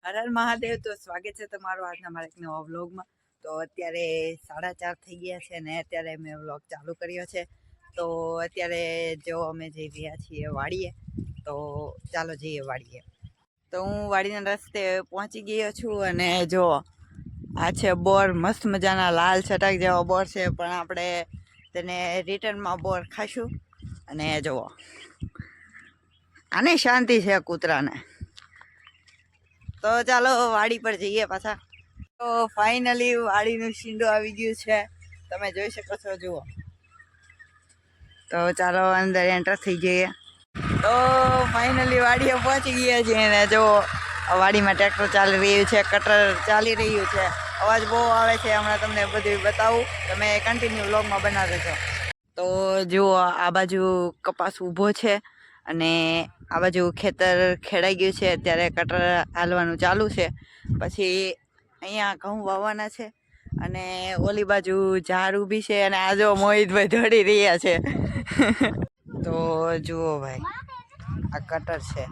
હર હર મહાદેવ. તો સ્વાગત છે તમારું આજના મારા એક નવા વ્લોગમાં. તો અત્યારે 4:30 થઈ ગયા છે ને અત્યારે મેં વ્લોગ ચાલુ કર્યો છે. તો અત્યારે જો અમે જઈ રહ્યા છીએ વાડીએ. તો ચાલો જઈએ વાડીએ. તો હું વાડીના રસ્તે પહોંચી ગયો છું અને જો આ છે બોર. મસ્ત મજાના લાલ છટાક જેવા બોર છે, પણ આપણે તેને રિટર્નમાં બોર ખાશું. અને જુઓ આને શાંતિ છે કૂતરાને. તો ચાલો વાડી પર જઈએ પાછા. તો ફાઇનલી વાડીનું શીંડું આવી ગયું છે, તમે જોઈ શકો છો. જુઓ, તો ચાલો અંદર એન્ટર થઈ જઈએ. તો ફાઇનલી વાડીએ પહોંચી ગયા છીએ ને જો વાડીમાં ટ્રેક્ટર ચાલી રહ્યું છે, કટર ચાલી રહ્યું છે. અવાજ બહુ આવે છે, હમણાં તમને બધું બતાવું, તમે કન્ટિન્યુ વ્લોગમાં બનાવી દેજો. તો જુઓ આ બાજુ કપાસ ઊભો છે અને આ બાજુ ખેતર ખેડાઈ ગયું છે. અત્યારે કટર હાલવાનું ચાલુ છે. પછી અહીંયા ઘઉં વાવવાના છે અને ઓલી બાજુ ઝાડ ઊભી છે અને આ જો મોહિતભાઈ દોડી રહ્યા છે. તો જુઓ ભાઈ, આ કટર છે.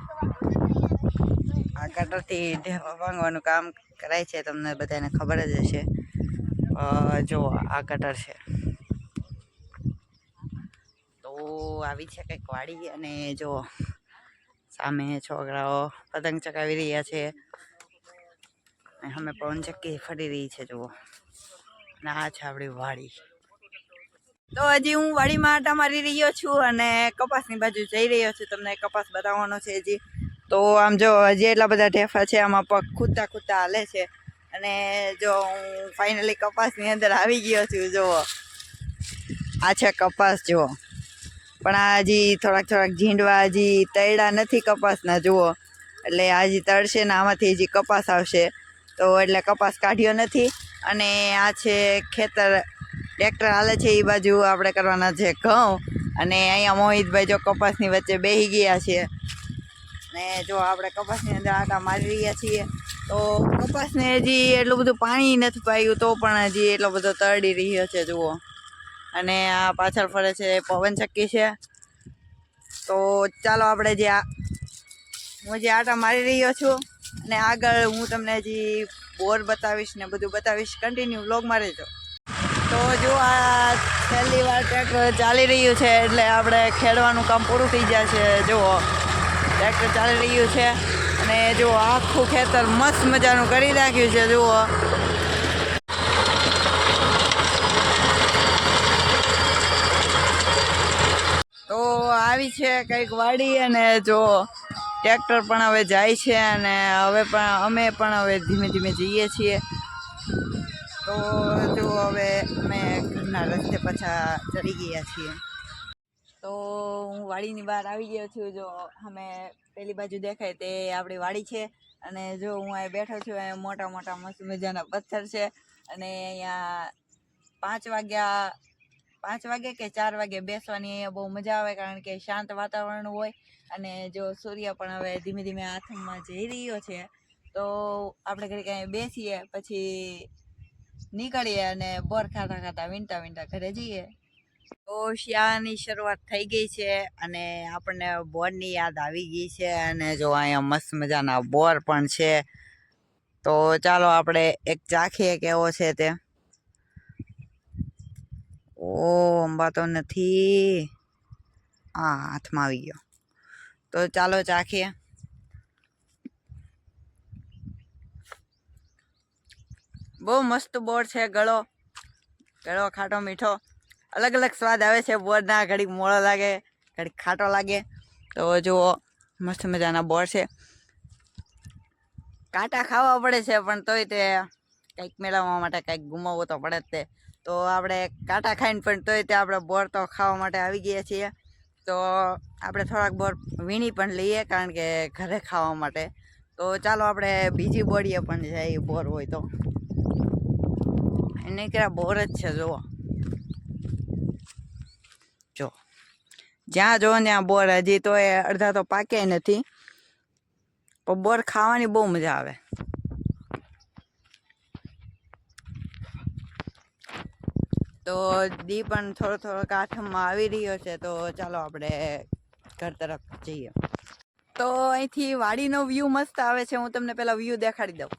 આ કટરથી ઢેફા ભાંગવાનું કામ કરાય છે, તમને બધાને ખબર જ હશે. જુઓ આ કટર છે. તો આવી છે કંઈક વાડી અને જો સામે છોકરાઓ પતંગ ચગાવી રહ્યા છે. અમે પવન ચક્કી ફરી રહી છે. જુઓ, અને આ છે આપણી વાડી. તો હજી હું વાડીમાં આટા મારી રહ્યો છું અને કપાસની બાજુ જઈ રહ્યો છું. તમને કપાસ બતાવવાનો છે હજી. તો આમ જો હજી એટલા બધા ઢેફા છે, આમાં પગ ખૂદતા ખૂદતા હાલે છે. અને જો હું ફાઇનલી કપાસની અંદર આવી ગયો છું. જુઓ આ છે કપાસ. જુઓ, પણ આ હજી થોડાક ઝીંડવા હજી તળ્યા નથી કપાસના. જુઓ, એટલે આ હજી તળશે ને આમાંથી હજી કપાસ આવશે. તો એટલે કપાસ કાઢ્યો નથી. અને આ છે ખેતર, ટ્રેક્ટર હાલે છે. એ બાજુ આપણે કરવાના છે ઘઉં. અને અહીંયા મોહિતભાઈ જો કપાસની વચ્ચે બેસી ગયા છે. ને જો આપણે કપાસની અંદર આટા મારી રહ્યા છીએ. તો કપાસને હજી એટલું બધું પાણી નથી પાયું, તો પણ હજી એટલો બધો તળી રહ્યો છે. જુઓ, અને આ પાછળ ફરે છે પવન ચક્કી છે. તો ચાલો આપણે હું જે આટા મારી રહ્યો છું અને આગળ હું તમને હજી બોર બતાવીશ ને બધું બતાવીશ. કન્ટિન્યુ વ્લોગમાં રહેજો. તો જો આ છેલ્લી વાર ટ્રેક્ટર ચાલી રહ્યું છે એટલે આપણે ખેડવાનું કામ પૂરું થઈ જાય છે. જુઓ ટ્રેક્ટર ચાલી રહ્યું છે અને જુઓ આખું ખેતર મસ્ત મજાનું કરી નાખ્યું છે. જુઓ, તો આવી છે કંઈક વાડી અને જો ટ્રેક્ટર પણ હવે જાય છે અને અમે પણ હવે ધીમે ધીમે જઈએ છીએ. તો જો હવે અમે ઘરના રસ્તે પાછા ચડી ગયા છીએ. તો હું વાડીની બહાર આવી ગયો છું. જો અમે પેલી બાજુ દેખાય તે આપણી વાડી છે. અને જો હું અહીં બેઠો છું, અહીંયા મોટા મોટા મસ્ત મજાના પથ્થર છે. અને અહીંયા 5 વાગે કે 4 વાગે બેસવાની અહીંયા બહુ મજા આવે, કારણ કે શાંત વાતાવરણ હોય. અને જો સૂર્ય પણ હવે ધીમે ધીમે આથમમાં જઈ રહ્યો છે. તો આપણે ઘડીક અહીંયા બેસીએ, પછી નીકળીએ અને બોર ખાતા ખાતા વીંટા ઘરે જઈએ. તો શિયાળાની શરૂઆત થઈ ગઈ છે અને આપણને બોરની યાદ આવી ગઈ છે. અને જો અહીંયા મસ્ત મજાના બોર પણ છે. તો ચાલો આપણે એક ચાખીએ કેવો છે તે. ઓ, અંબાતો નથી. હા, હાથમાં આવી ગયો. તો ચાલો ચાખીએ. બહુ મસ્ત બોર છે. ગળો ખાટો મીઠો, અલગ અલગ સ્વાદ આવે છે બોરના. ઘડીક મોળો લાગે, ઘડીક ખાટો લાગે. તો જુઓ મસ્ત મજાના બોર છે. કાંટા ખાવા પડે છે, પણ તોય તે કંઈક મેળવવા માટે કંઈક ગુમાવવો તો પડે જ તે. તો આપણે કાંટા ખાઈને પણ તોય તે આપણે બોર તો ખાવા માટે આવી ગયા છીએ. તો આપણે થોડાક બોર વીણી પણ લઈએ, કારણ કે ઘરે ખાવા માટે. તો ચાલો આપણે બીજી બોરીએ પણ જઈએ, બોર હોય તો. એને કર્યા બોર જ છે. જો જ્યાં જો ત્યાં બોર. હજી તો એ અડધા તો પાક્યા નથી, પણ બોર ખાવાની બહુ મજા આવે. તો દી પણ થોડો આઠમમાં આવી રહ્યો છે. તો ચાલો આપણે ઘર તરફ જઈએ. તો અહીંથી વાડીનો વ્યૂ મસ્ત આવે છે. હું તમને પેલા વ્યૂ દેખાડી દઉં.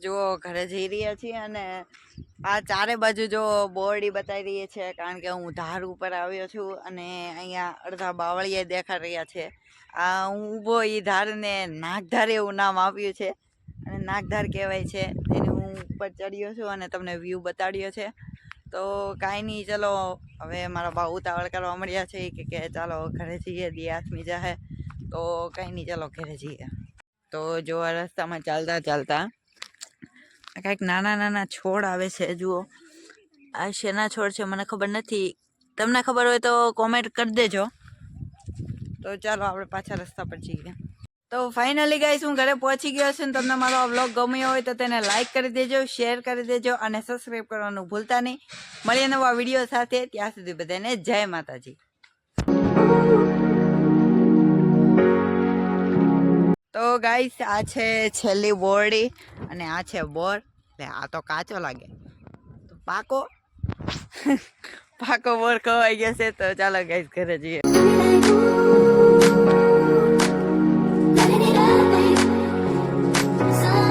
જો ઘરે જઈ રહ્યા છીએ અને આ ચારે બાજુ જો બોરડી બતાવી રહી છે, કારણ કે હું ધાર ઉપર આવ્યો છું અને અહીંયા અડધા બાવળિયા દેખાઈ રહ્યા છે. આ હું ઊભો એ ધારને નાગધાર એવું નામ આપ્યું છે અને નાગધાર કહેવાય છે. એની હું ઉપર ચડ્યો છું અને તમને વ્યૂ બતાડ્યો છે. તો કાંઈ નહીં, ચલો હવે મારા બા ઉતાવળ કરવા મળ્યા છે કે ચાલો ઘરે જઈએ, દી આથમી જાહે. તો કાંઈ નહીં, ચાલો ઘરે જઈએ. તો જો આ રસ્તામાં ચાલતા ચાલતા કંઈક નાના નાના છોડ આવે છે. જુઓ, આ શેના છોડ છે મને ખબર નથી. તમને ખબર હોય તો કોમેન્ટ કરી દેજો. તો ચાલો આપણે પાછા રસ્તા પર જઈએ. તો ફાઇનલી ગાઈસ હું ઘરે પહોંચી ગયો છું. તમને મારો વ્લોગ ગમ્યો હોય તો તેને લાઈક કરી દેજો, શેર કરી દેજો અને સબસ્ક્રાઈબ કરવાનું ભૂલતા નહીં. મળીએ નવા વિડીયો સાથે. ત્યાં સુધી બધાને જય માતાજી. તો ગાઈસ આ છે છેલ્લી બોરડી અને આ છે બોર. આ તો કાચો લાગે, તો પાકો પાકો બોર ખવાઈ ગયો છે. તો ચાલો ગાઈસ ઘરે જઈએ.